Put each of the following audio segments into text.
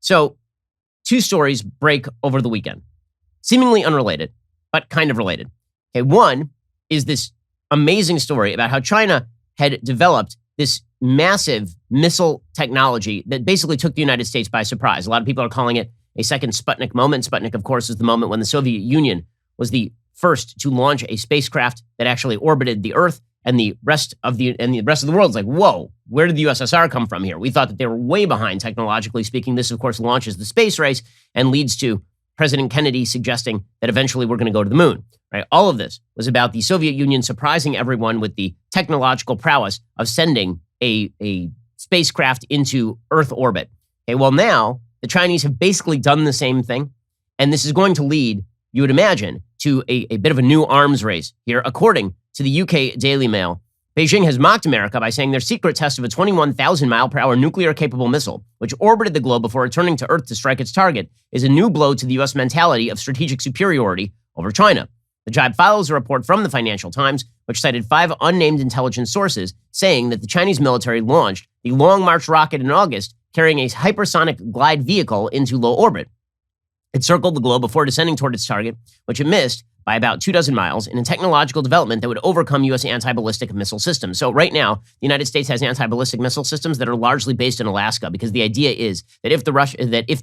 So, two stories break over the weekend, seemingly unrelated, but kind of related. Okay, one is this amazing story about how China had developed this massive missile technology that basically took the United States by surprise. A lot of people are calling it a second Sputnik moment. Sputnik, of course, is the moment when the Soviet Union was the first to launch a spacecraft that actually orbited the Earth, and the rest of the world is like, whoa, where did the USSR come from here? We thought that they were way behind technologically speaking. This, of course, launches the space race and leads to President Kennedy suggesting that eventually we're going to go to the moon. Right? All of this was about the Soviet Union surprising everyone with the technological prowess of sending a spacecraft into Earth orbit. Okay, well, now the Chinese have basically done the same thing, and this is going to lead, you would imagine, to a bit of a new arms race here. According to the UK Daily Mail, Beijing has mocked America by saying their secret test of a 21,000-mile-per-hour nuclear-capable missile, which orbited the globe before returning to Earth to strike its target, is a new blow to the U.S. mentality of strategic superiority over China. The jibe follows a report from the Financial Times, which cited 5 unnamed intelligence sources, saying that the Chinese military launched the Long March rocket in August, carrying a hypersonic glide vehicle into low orbit. It circled the globe before descending toward its target, which it missed by about 24 miles in a technological development that would overcome U.S. anti-ballistic missile systems. So right now, the United States has anti-ballistic missile systems that are largely based in Alaska, because the idea is that if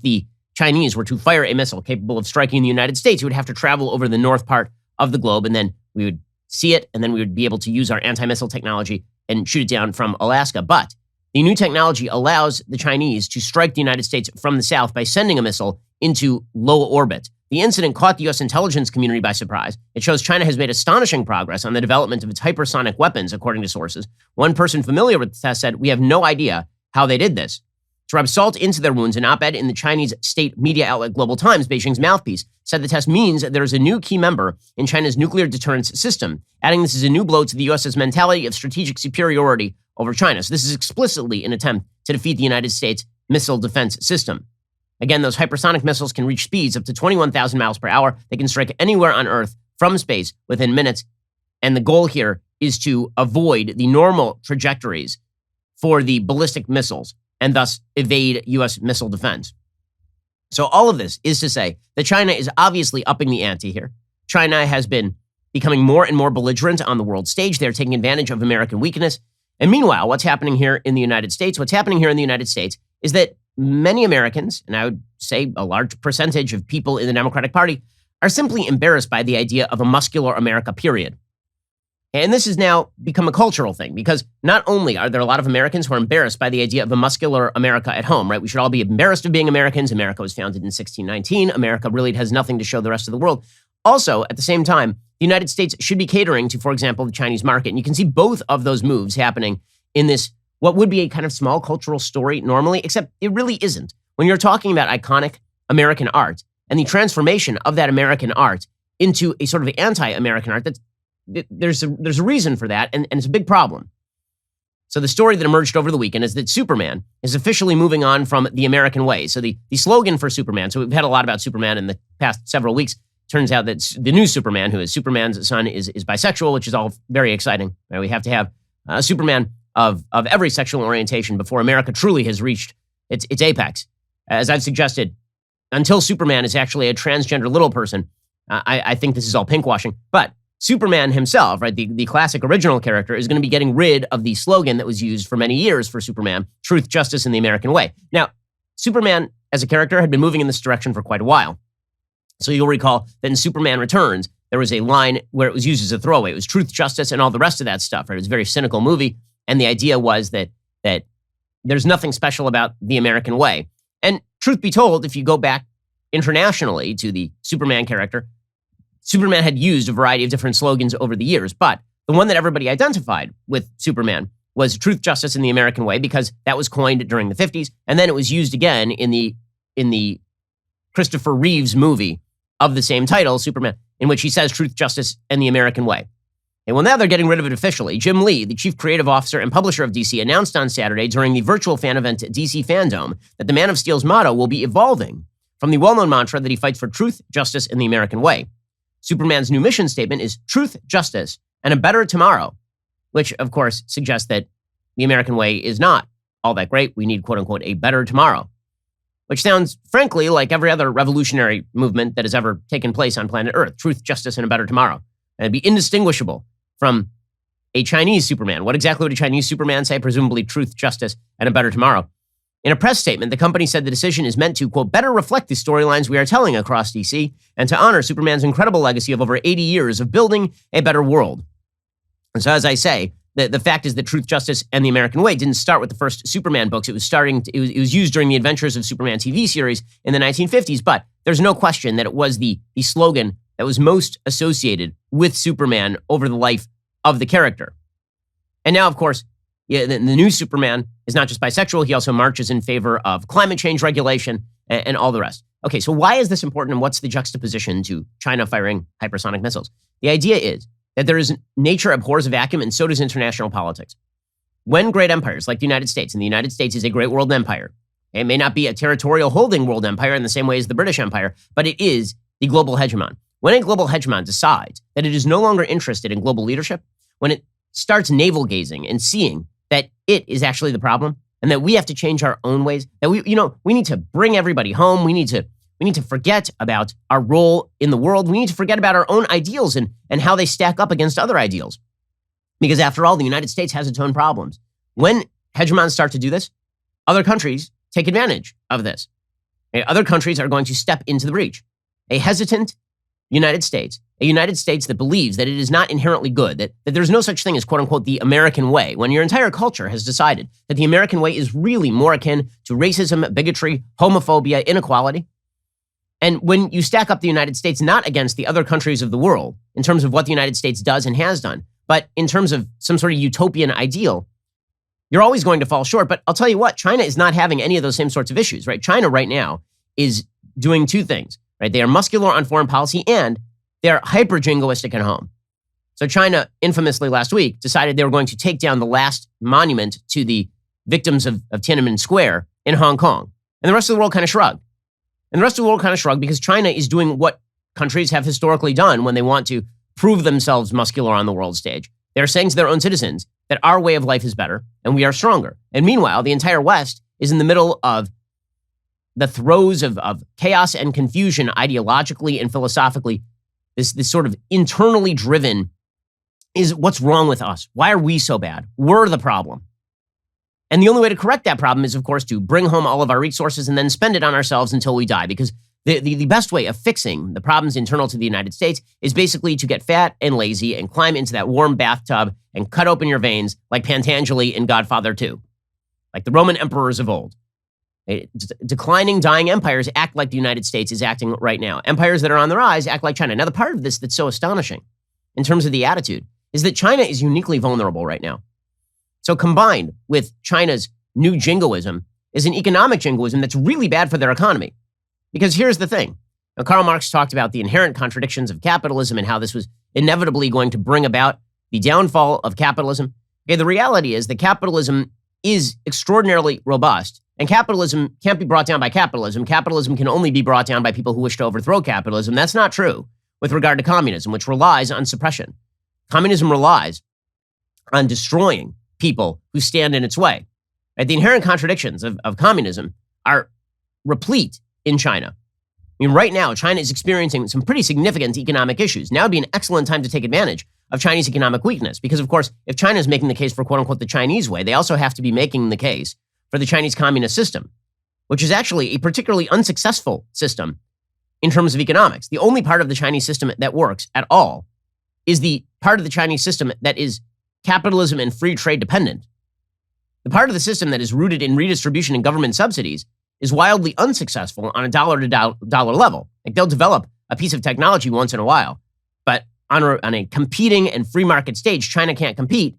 the Chinese were to fire a missile capable of striking the United States, it would have to travel over the north part of the globe, and then we would see it, and then we would be able to use our anti-missile technology and shoot it down from Alaska. But the new technology allows the Chinese to strike the United States from the south by sending a missile into low orbit. The incident caught the U.S. intelligence community by surprise. It shows China has made astonishing progress on the development of its hypersonic weapons, according to sources. One person familiar with the test said, "We have no idea how they did this." To rub salt into their wounds, an op-ed in the Chinese state media outlet Global Times, Beijing's mouthpiece, said the test means that there is a new key member in China's nuclear deterrence system, adding this is a new blow to the U.S.'s mentality of strategic superiority over China. So this is explicitly an attempt to defeat the United States missile defense system. Again, those hypersonic missiles can reach speeds up to 21,000 miles per hour. They can strike anywhere on Earth from space within minutes. And the goal here is to avoid the normal trajectories for the ballistic missiles and thus evade U.S. missile defense. So all of this is to say that China is obviously upping the ante here. China has been becoming more and more belligerent on the world stage. They're taking advantage of American weakness. And meanwhile, what's happening here in the United States? What's happening here in the United States is that many Americans, and I would say a large percentage of people in the Democratic Party, are simply embarrassed by the idea of a muscular America, period. And this has now become a cultural thing, because not only are there a lot of Americans who are embarrassed by the idea of a muscular America at home, right? We should all be embarrassed of being Americans. America was founded in 1619. America really has nothing to show the rest of the world. Also, at the same time, the United States should be catering to, for example, the Chinese market. And you can see both of those moves happening in this, what would be a kind of small cultural story normally, except it really isn't. When you're talking about iconic American art and the transformation of that American art into a sort of anti-American art, there's a reason for that, and it's a big problem. So the story that emerged over the weekend is that Superman is officially moving on from the American way. So the slogan for Superman, so we've had a lot about Superman in the past several weeks. Turns out that the new Superman, who is Superman's son, is bisexual, which is all very exciting. Right? We have to have a Superman of every sexual orientation before America truly has reached its apex. As I've suggested, until Superman is actually a transgender little person, I think this is all pinkwashing. But Superman himself, right, the classic original character, is going to be getting rid of the slogan that was used for many years for Superman, truth, justice, and the American way. Now, Superman as a character had been moving in this direction for quite a while. So you'll recall that in Superman Returns, there was a line where it was used as a throwaway. It was truth, justice, and all the rest of that stuff. Right? It was a very cynical movie. And the idea was that there's nothing special about the American way. And truth be told, if you go back internationally to the Superman character, Superman had used a variety of different slogans over the years. But the one that everybody identified with Superman was truth, justice, and the American way, because that was coined during the 50s. And then it was used again in the Christopher Reeves movie of the same title, Superman, in which he says truth, justice, and the American way. And well, now they're getting rid of it officially. Jim Lee, the chief creative officer and publisher of DC, announced on Saturday during the virtual fan event at DC Fandome that the Man of Steel's motto will be evolving from the well-known mantra that he fights for truth, justice, and the American way. Superman's new mission statement is truth, justice, and a better tomorrow, which, of course, suggests that the American way is not all that great. We need, quote unquote, a better tomorrow. which sounds, frankly, like every other revolutionary movement that has ever taken place on planet Earth. Truth, justice, and a better tomorrow. And it'd be indistinguishable from a Chinese Superman. What exactly would a Chinese Superman say? Presumably truth, justice, and a better tomorrow. In a press statement, the company said the decision is meant to, quote, better reflect the storylines we are telling across DC and to honor Superman's incredible legacy of over 80 years of building a better world. And so, as I say, the fact is that Truth, Justice, and the American Way didn't start with the first Superman books. It was used during the Adventures of Superman TV series in the 1950s, but there's no question that it was the slogan that was most associated with Superman over the life of the character. And now, of course, the new Superman is not just bisexual, he also marches in favor of climate change regulation and all the rest. Okay, so why is this important and what's the juxtaposition to China firing hypersonic missiles? The idea is that nature abhors a vacuum and so does international politics. When great empires like the United States, and the United States is a great world empire, it may not be a territorial holding world empire in the same way as the British Empire, but it is the global hegemon. When a global hegemon decides that it is no longer interested in global leadership, when it starts navel gazing and seeing that it is actually the problem and that we have to change our own ways, that we need to bring everybody home. We need to forget about our role in the world. We need to forget about our own ideals and how they stack up against other ideals. Because after all, the United States has its own problems. When hegemons start to do this, other countries take advantage of this. Okay, other countries are going to step into the breach. A hesitant United States, a United States that believes that it is not inherently good, that there's no such thing as, quote unquote, the American way, when your entire culture has decided that the American way is really more akin to racism, bigotry, homophobia, inequality. And when you stack up the United States not against the other countries of the world in terms of what the United States does and has done, but in terms of some sort of utopian ideal, you're always going to fall short. But I'll tell you what, China is not having any of those same sorts of issues, right? China right now is doing two things, right? They are muscular on foreign policy and they're hyper-jingoistic at home. So China, infamously last week, decided they were going to take down the last monument to the victims of Tiananmen Square in Hong Kong. And the rest of the world kind of shrugged. And the rest of the world kind of shrugged because China is doing what countries have historically done when they want to prove themselves muscular on the world stage. They're saying to their own citizens that our way of life is better and we are stronger. And meanwhile, the entire West is in the middle of the throes of chaos and confusion ideologically and philosophically. This sort of internally driven is what's wrong with us? Why are we so bad? We're the problem. And the only way to correct that problem is, of course, to bring home all of our resources and then spend it on ourselves until we die. Because the best way of fixing the problems internal to the United States is basically to get fat and lazy and climb into that warm bathtub and cut open your veins like Pantangeli in Godfather 2, like the Roman emperors of old. Declining, dying empires act like the United States is acting right now. Empires that are on the rise act like China. Now, the part of this that's so astonishing in terms of the attitude is that China is uniquely vulnerable right now. So combined with China's new jingoism is an economic jingoism that's really bad for their economy. Because here's the thing. Now, Karl Marx talked about the inherent contradictions of capitalism and how this was inevitably going to bring about the downfall of capitalism. Okay, the reality is that capitalism is extraordinarily robust. And capitalism can't be brought down by capitalism. Capitalism can only be brought down by people who wish to overthrow capitalism. That's not true with regard to communism, which relies on suppression. Communism relies on destroying people who stand in its way. Right? The inherent contradictions of communism are replete in China. I mean, right now, China is experiencing some pretty significant economic issues. Now would be an excellent time to take advantage of Chinese economic weakness. Because, of course, if China is making the case for, quote unquote, the Chinese way, they also have to be making the case for the Chinese communist system, which is actually a particularly unsuccessful system in terms of economics. The only part of the Chinese system that works at all is the part of the Chinese system that is capitalism and free trade dependent. The part of the system that is rooted in redistribution and government subsidies is wildly unsuccessful on a dollar-to-dollar level. Like they'll develop a piece of technology once in a while, but on a competing and free market stage, China can't compete,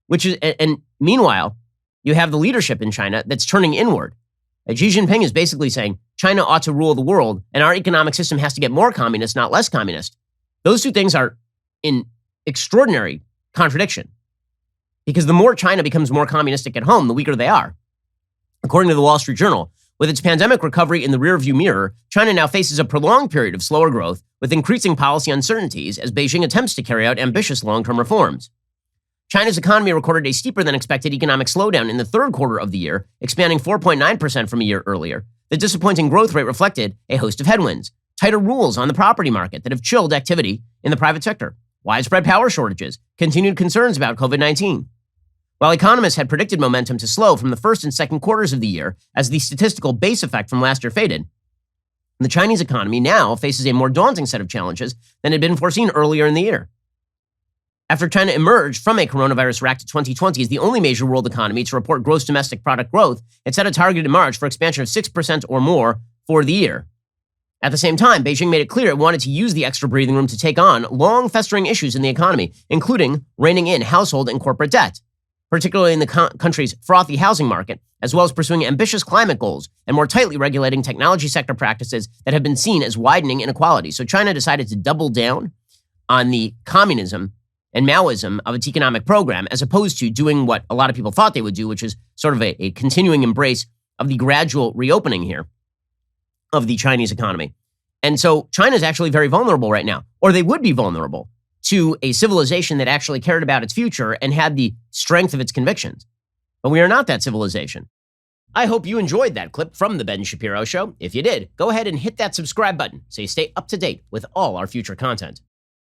and meanwhile, you have the leadership in China that's turning inward. Xi Jinping is basically saying China ought to rule the world and our economic system has to get more communist, not less communist. Those two things are in extraordinary contradiction because the more China becomes more communistic at home, the weaker they are. According to the Wall Street Journal, with its pandemic recovery in the rearview mirror, China now faces a prolonged period of slower growth with increasing policy uncertainties as Beijing attempts to carry out ambitious long-term reforms. China's economy recorded a steeper than expected economic slowdown in the third quarter of the year, expanding 4.9% from a year earlier. The disappointing growth rate reflected a host of headwinds: tighter rules on the property market that have chilled activity in the private sector, widespread power shortages, continued concerns about COVID-19. While economists had predicted momentum to slow from the first and second quarters of the year as the statistical base effect from last year faded, the Chinese economy now faces a more daunting set of challenges than had been foreseen earlier in the year. After China emerged from a coronavirus-racked 2020 as the only major world economy to report gross domestic product growth, it set a target in March for expansion of 6% or more for the year. At the same time, Beijing made it clear it wanted to use the extra breathing room to take on long festering issues in the economy, including reining in household and corporate debt, particularly in the country's frothy housing market, as well as pursuing ambitious climate goals and more tightly regulating technology sector practices that have been seen as widening inequality. So China decided to double down on the communism and Maoism of its economic program, as opposed to doing what a lot of people thought they would do, which is sort of a continuing embrace of the gradual reopening here of the Chinese economy. And so China is actually very vulnerable right now, or they would be vulnerable to a civilization that actually cared about its future and had the strength of its convictions. But we are not that civilization. I hope you enjoyed that clip from The Ben Shapiro Show. If you did, go ahead and hit that subscribe button so you stay up to date with all our future content.